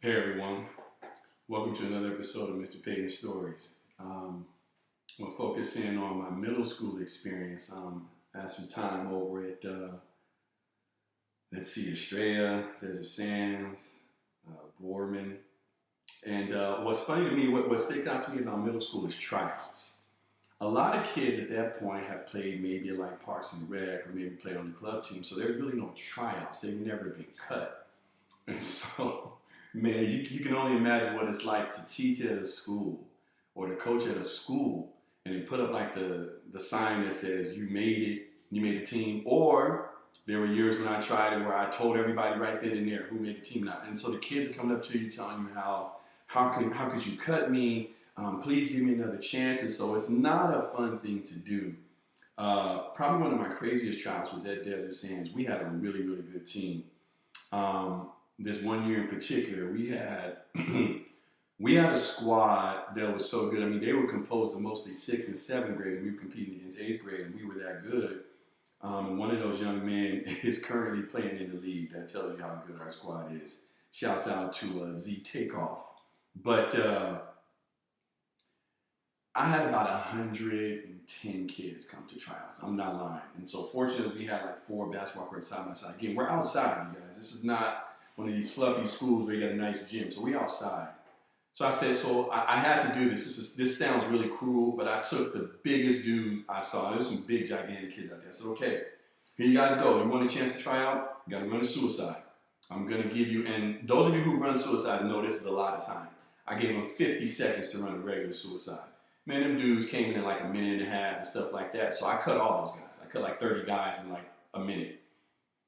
Hey everyone, welcome to another episode of Mr. Payton Stories. We'll focus in on my middle school experience. I had some time over at, Estrella, Desert Sands, Boardman. And what's funny to me, what sticks out to me about middle school is tryouts. A lot of kids at that point have played maybe like Parks and Rec or maybe played on the club team, so there's really no tryouts. They've never been cut. And so, man, you can only imagine what it's like to teach at a school or to coach at a school and then put up like the sign that says you made it, you made the team. Or there were years when I tried it where I told everybody right then and there who made the team now. And so the kids are coming up to you telling you how could you cut me? Please give me another chance. And so it's not a fun thing to do. Probably one of my craziest tryouts was at Desert Sands. We had a really, really good team. This one year in particular, we had we had a squad that was so good. I mean, they were composed of mostly 6th and 7th graders, and we were competing against 8th grade, and we were that good. And one of those young men is currently playing in the league. That tells you how good our squad is. Shouts out to Z Takeoff. But I had about 110 kids come to tryouts. I'm not lying. And so fortunately, we had like 4 basketball courts side by side. Again, we're outside, you guys. This is not one of these fluffy schools where you got a nice gym. So we outside. So I said, I had to do this. This sounds really cruel, but I took the biggest dudes I saw. There's some big, gigantic kids out there. I said, okay, here you guys go. You want a chance to try out? You got to run a suicide. I'm going to give you, and those of you who run suicide know this is a lot of time. I gave them 50 seconds to run a regular suicide. Man, them dudes came in like a minute and a half and stuff like that. So I cut all those guys. I cut like 30 guys in like a minute.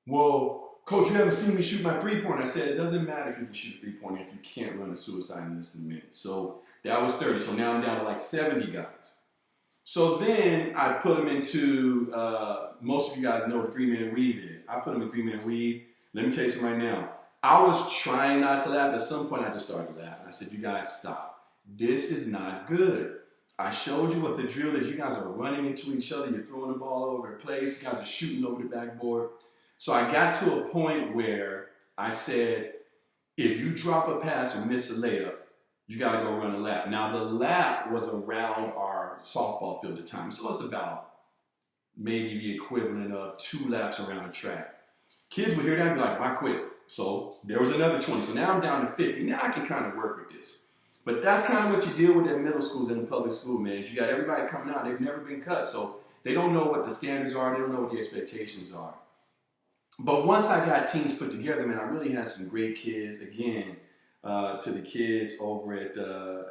Whoa. Coach, you haven't seen me shoot my three-pointer. I said, it doesn't matter if you can shoot a three-pointer if you can't run a suicide in less than a minute. So that was 30. So now I'm down to like 70 guys. So then I put them into, most of you guys know what a 3-man weave is. I put them in 3-man weave. Let me tell you something right now. I was trying not to laugh. At some point, I just started laughing. I said, you guys stop. This is not good. I showed you what the drill is. You guys are running into each other. You're throwing the ball over the place. You guys are shooting over the backboard. So I got to a point where I said, if you drop a pass or miss a layup, you got to go run a lap. Now, the lap was around our softball field at the time. So it's about maybe the equivalent of 2 laps around the track. Kids would hear that and be like, why quit? So there was another 20. So now I'm down to 50. Now I can kind of work with this. But that's kind of what you deal with at middle schools and in public school, man. Is you got everybody coming out. They've never been cut. So they don't know what the standards are. They don't know what the expectations are. But once I got teams put together, man, I really had some great kids. Again, to the kids over at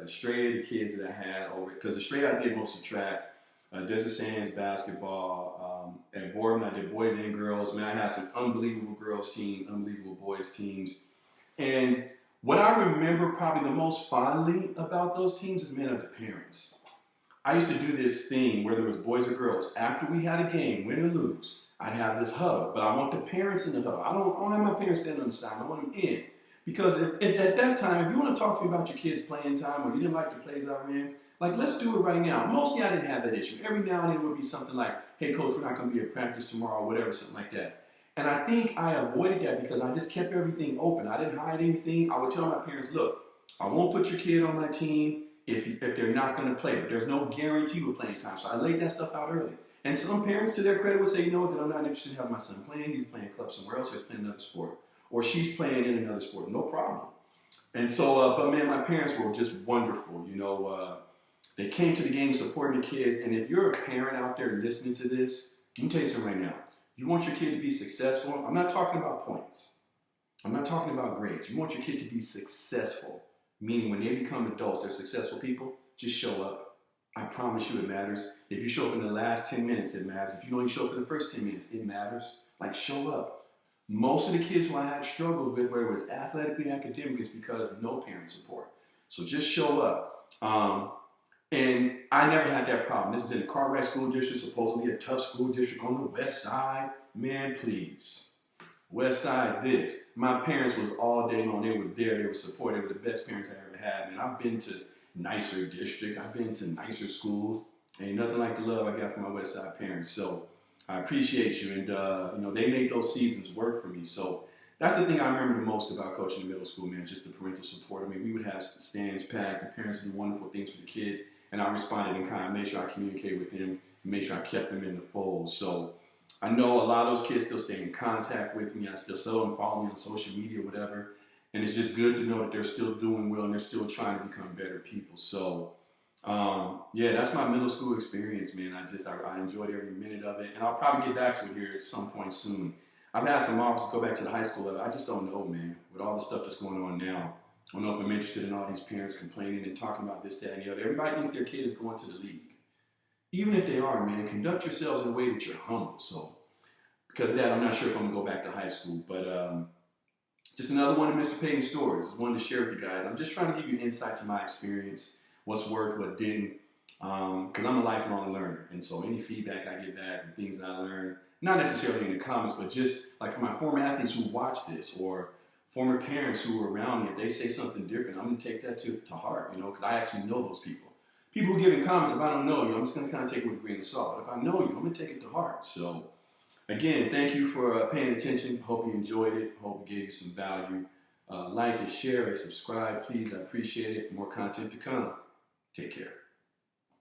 Estrella, the kids that I had over, because Estrella I did mostly track, Desert Sands basketball, at Boardman I did boys and girls. Man, I had some unbelievable girls teams, unbelievable boys teams. And what I remember probably the most fondly about those teams is, man, of the parents. I used to do this thing, whether it was boys or girls, after we had a game, win or lose, I'd have this huddle, but I want the parents in the huddle. I don't have my parents standing on the side. I want them in. Because at that time, if you want to talk to me about your kids' playing time or you didn't like the plays I ran, like, let's do it right now. Mostly I didn't have that issue. Every now and then it would be something like, hey, coach, we're not going to be at practice tomorrow or whatever, something like that. And I think I avoided that because I just kept everything open. I didn't hide anything. I would tell my parents, look, I won't put your kid on my team if they're not going to play, but there's no guarantee with playing time. So I laid that stuff out early. And some parents, to their credit, would say, you know what, that I'm not interested in having my son playing. He's playing club somewhere else, or he's playing another sport. Or she's playing in another sport. No problem. And so, but man, my parents were just wonderful. You know, they came to the game supporting the kids. And if you're a parent out there listening to this, let me tell you something right now. You want your kid to be successful. I'm not talking about points. I'm not talking about grades. You want your kid to be successful. Meaning when they become adults, they're successful people. Just show up. I promise you it matters. If you show up in the last 10 minutes, it matters. If you only show up in the first 10 minutes, it matters. Like, show up. Most of the kids who I had struggles with, whether it was athletically, academic, is because of no parent support. So just show up. And I never had that problem. This is in the Cartwright School District, supposedly a tough school district on the west side. Man, please. West side this. My parents was all day long. They was there. They were supportive. They were the best parents I ever had. And I've been to nicer districts. I've been to nicer schools. Ain't nothing like the love I got from my West Side parents. So I appreciate you. And, you know, they made those seasons work for me. So that's the thing I remember the most about coaching in middle school, man, just the parental support. I mean, we would have stands packed, the parents do wonderful things for the kids, and I responded in kind, made sure I communicated with them, and made sure I kept them in the fold. So I know a lot of those kids still stay in contact with me. I still saw them follow me on social media, whatever. And it's just good to know that they're still doing well and they're still trying to become better people. So, yeah, that's my middle school experience, man. I enjoyed every minute of it. And I'll probably get back to it here at some point soon. I've had some offers to go back to the high school level. I just don't know, man. With all the stuff that's going on now, I don't know if I'm interested in all these parents complaining and talking about this, that, and the other. Everybody thinks their kid is going to the league. Even if they are, man, conduct yourselves in a way that you're humble. So, because of that, I'm not sure if I'm going to go back to high school. But just another one of Mr. Payton's stories. I wanted to share with you guys. I'm just trying to give you insight to my experience, what's worked, what didn't, because I'm a lifelong learner. And so any feedback I get back and things I learned, not necessarily in the comments, but just like from my former athletes who watch this or former parents who were around me, if they say something different, I'm going to take that to heart, because I actually know those people. People who give me comments, if I don't know you, I'm just going to kind of take it with a grain of salt. But if I know you, I'm going to take it to heart. So, again, thank you for paying attention. Hope you enjoyed it. Hope it gave you some value. Like and share and subscribe, please. I appreciate it. More content to come. Take care.